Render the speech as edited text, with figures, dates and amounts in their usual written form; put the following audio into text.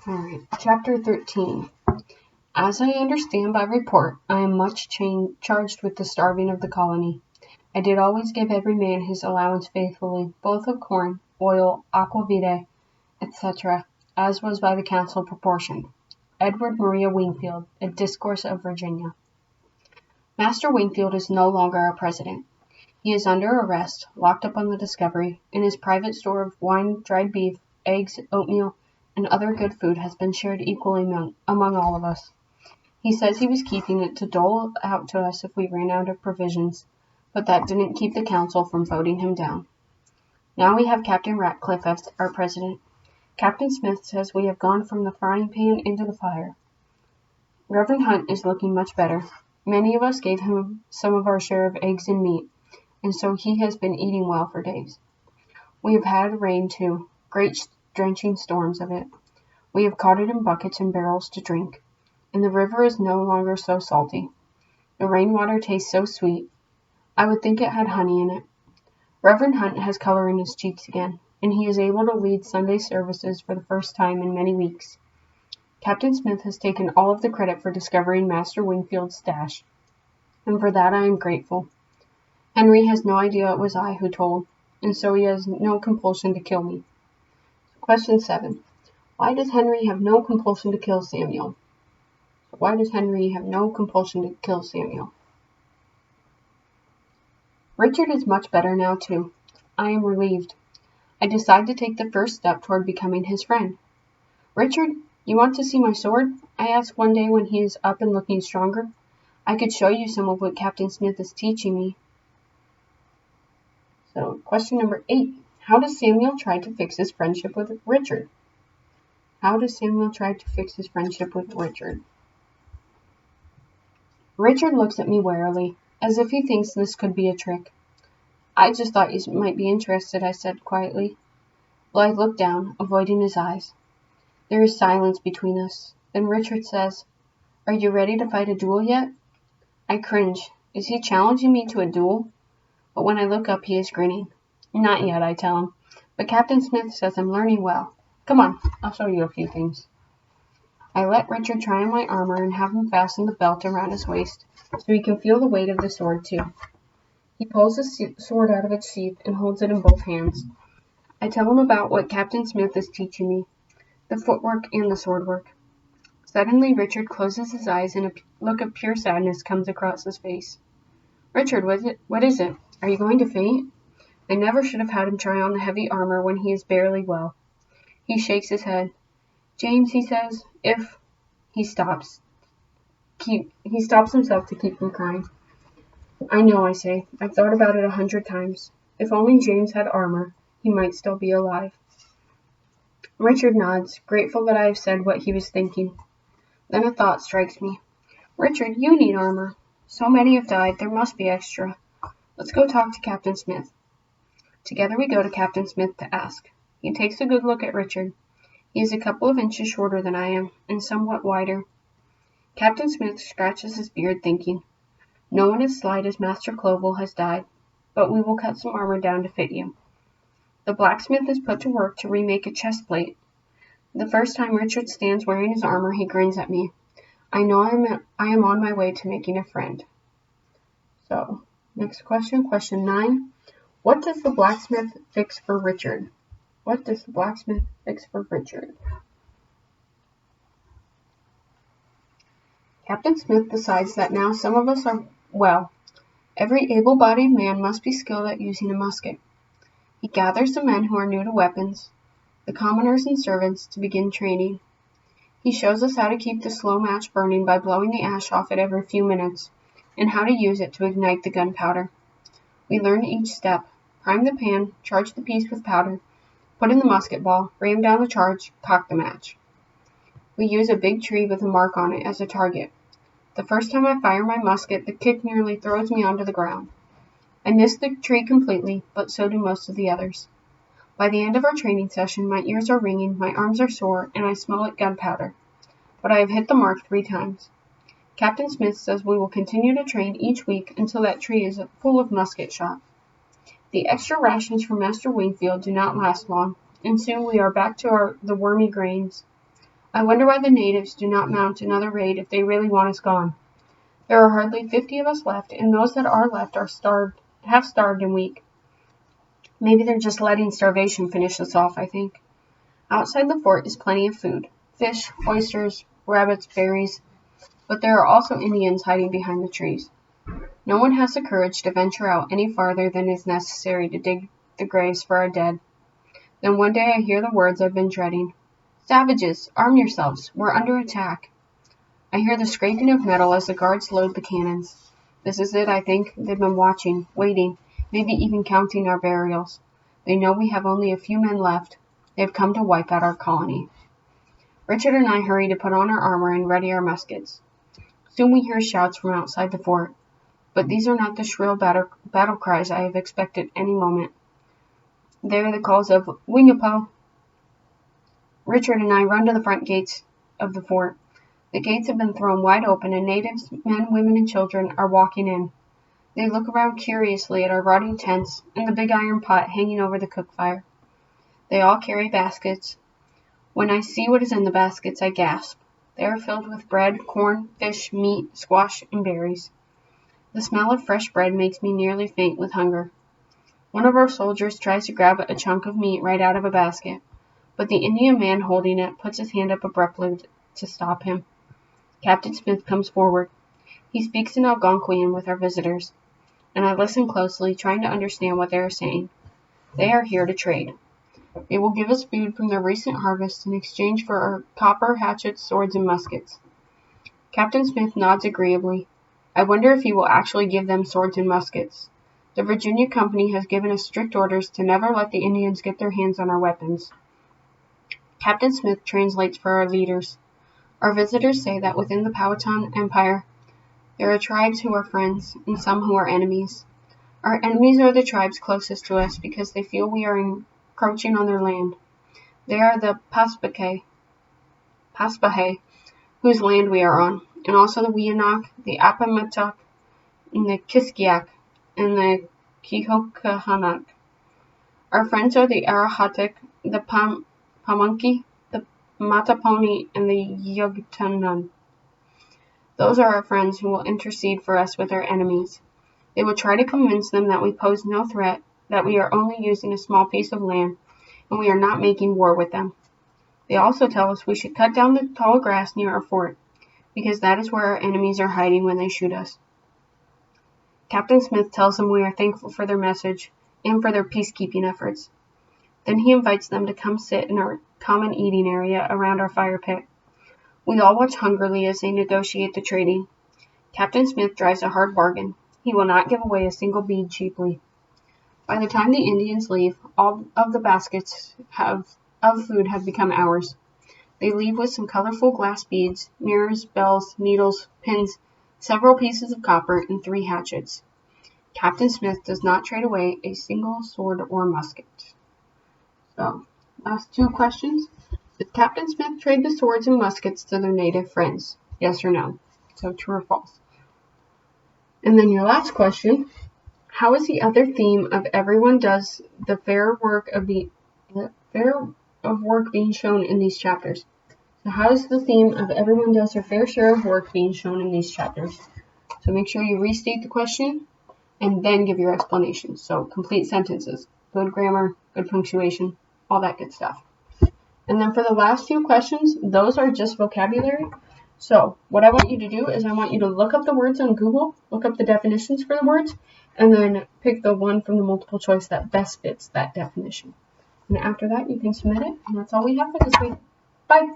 Alright, Chapter 13. As I understand by report, I am much charged with the starving of the colony. I did always give every man his allowance faithfully, both of corn, oil, aquavitae, etc., as was by the council proportioned. Edward Maria Wingfield, A Discourse of Virginia. Master Wingfield is no longer our president. He is under arrest, locked up on the Discovery, and his private store of wine, dried beef, eggs, oatmeal, and other good food has been shared equally among all of us. He says he was keeping it to dole out to us if we ran out of provisions, but that didn't keep the council from voting him down. Now we have Captain Ratcliffe as our president. Captain Smith says we have gone from the frying pan into the fire. Reverend Hunt is looking much better. Many of us gave him some of our share of eggs and meat, and so he has been eating well for days. We have had rain too, great drenching storms of it. We have caught it in buckets and barrels to drink, and the river is no longer so salty. The rainwater tastes so sweet. I would think it had honey in it. Reverend Hunt has color in his cheeks again, and he is able to lead Sunday services for the first time in many weeks. Captain Smith has taken all of the credit for discovering Master Wingfield's stash, and for that I am grateful. Henry has no idea it was I who told, and so he has no compulsion to kill me. Question 7. Why does Henry have no compulsion to kill Samuel? Why does Henry have no compulsion to kill Samuel? Richard is much better now, too. I am relieved. I decide to take the first step toward becoming his friend. Richard, you want to see my sword? I ask one day when he is up and looking stronger. I could show you some of what Captain Smith is teaching me. So, question number 8. How does Samuel try to fix his friendship with Richard? How does Samuel try to fix his friendship with Richard? Richard looks at me warily, as if he thinks this could be a trick. I just thought you might be interested, I said quietly. Well, I looked down, avoiding his eyes. There is silence between us. Then Richard says, Are you ready to fight a duel yet? I cringe. Is he challenging me to a duel? But when I look up, he is grinning. Not yet, I tell him. But Captain Smith says I'm learning well. Come on, I'll show you a few things. I let Richard try on my armor and have him fasten the belt around his waist so he can feel the weight of the sword too. He pulls the sword out of its sheath and holds it in both hands. I tell him about what Captain Smith is teaching me, the footwork and the sword work. Suddenly Richard closes his eyes and a look of pure sadness comes across his face. Richard, what is it? Are you going to faint? I never should have had him try on the heavy armor when he is barely well. He shakes his head. James, he says, if... He stops. He stops himself to keep from crying. I know, I say. I've thought about it 100 times. If only James had armor, he might still be alive. Richard nods, grateful that I have said what he was thinking. Then a thought strikes me. Richard, you need armor. So many have died, there must be extra. Let's go talk to Captain Smith. Together we go to Captain Smith to ask. He takes a good look at Richard. He is a couple of inches shorter than I am, and somewhat wider. Captain Smith scratches his beard, thinking, No one as slight as Master Clovel has died, but we will cut some armor down to fit you. The blacksmith is put to work to remake a chest plate. The first time Richard stands wearing his armor, he grins at me. I know I am on my way to making a friend. So, next question, question 9. What does the blacksmith fix for Richard? What does the blacksmith fix for Richard? Captain Smith decides that now some of us are, every able-bodied man must be skilled at using a musket. He gathers the men who are new to weapons, the commoners and servants, to begin training. He shows us how to keep the slow match burning by blowing the ash off it every few minutes, and how to use it to ignite the gunpowder. We learn each step. Prime the pan, charge the piece with powder, put in the musket ball, ram down the charge, cock the match. We use a big tree with a mark on it as a target. The first time I fire my musket, the kick nearly throws me onto the ground. I miss the tree completely, but so do most of the others. By the end of our training session, my ears are ringing, my arms are sore, and I smell like gunpowder. But I have hit the mark 3 times. Captain Smith says we will continue to train each week until that tree is full of musket shot. The extra rations from Master Wingfield do not last long, and soon we are back to the wormy grains. I wonder why the natives do not mount another raid if they really want us gone. There are hardly 50 of us left, and those that are left are half starved and weak. Maybe they're just letting starvation finish us off, I think. Outside the fort is plenty of food. Fish, oysters, rabbits, berries. But there are also Indians hiding behind the trees. No one has the courage to venture out any farther than is necessary to dig the graves for our dead. Then one day I hear the words I've been dreading. Savages, arm yourselves. We're under attack. I hear the scraping of metal as the guards load the cannons. This is it, I think. They've been watching, waiting, maybe even counting our burials. They know we have only a few men left. They have come to wipe out our colony. Richard and I hurry to put on our armor and ready our muskets. Soon we hear shouts from outside the fort, but these are not the shrill battle cries I have expected any moment. They are the calls of Wingapo. Richard and I run to the front gates of the fort. The gates have been thrown wide open, and natives, men, women, and children are walking in. They look around curiously at our rotting tents and the big iron pot hanging over the cook fire. They all carry baskets. When I see what is in the baskets, I gasp. They are filled with bread, corn, fish, meat, squash, and berries. The smell of fresh bread makes me nearly faint with hunger. One of our soldiers tries to grab a chunk of meat right out of a basket, but the Indian man holding it puts his hand up abruptly to stop him. Captain Smith comes forward. He speaks in Algonquian with our visitors, and I listen closely, trying to understand what they are saying. They are here to trade. They will give us food from their recent harvest in exchange for our copper, hatchets, swords, and muskets. Captain Smith nods agreeably. I wonder if he will actually give them swords and muskets. The Virginia Company has given us strict orders to never let the Indians get their hands on our weapons. Captain Smith translates for our leaders. Our visitors say that within the Powhatan Empire, there are tribes who are friends and some who are enemies. Our enemies are the tribes closest to us because they feel we are encroaching on their land. They are the Paspahegh, whose land we are on, and also the Wiyanock, the Appomattox, and the Kiskiak, and the Kehokahannock. Our friends are the Arahatic, the Pamunkey, the Mattaponi, and the Yogtanon. Those are our friends who will intercede for us with our enemies. They will try to convince them that we pose no threat, that we are only using a small piece of land, and we are not making war with them. They also tell us we should cut down the tall grass near our fort, because that is where our enemies are hiding when they shoot us. Captain Smith tells them we are thankful for their message and for their peacekeeping efforts. Then he invites them to come sit in our common eating area around our fire pit. We all watch hungrily as they negotiate the trading. Captain Smith drives a hard bargain. He will not give away a single bead cheaply. By the time the Indians leave, all of the baskets of food have become ours. They leave with some colorful glass beads, mirrors, bells, needles, pins, several pieces of copper, and 3 hatchets. Captain Smith does not trade away a single sword or musket. So, last 2 questions. Did Captain Smith trade the swords and muskets to their native friends? Yes or no? So, true or false? And then your last question. How is the other theme of everyone does the fair work of work being shown in these chapters? So how is the theme of everyone does their fair share of work being shown in these chapters? So make sure you restate the question and then give your explanation. So complete sentences, good grammar, good punctuation, all that good stuff. And then for the last 2 questions, those are just vocabulary. So what I want you to do is I want you to look up the words on Google, look up the definitions for the words, and then pick the one from the multiple choice that best fits that definition. And after that, you can submit it, and that's all we have for this week. Bye!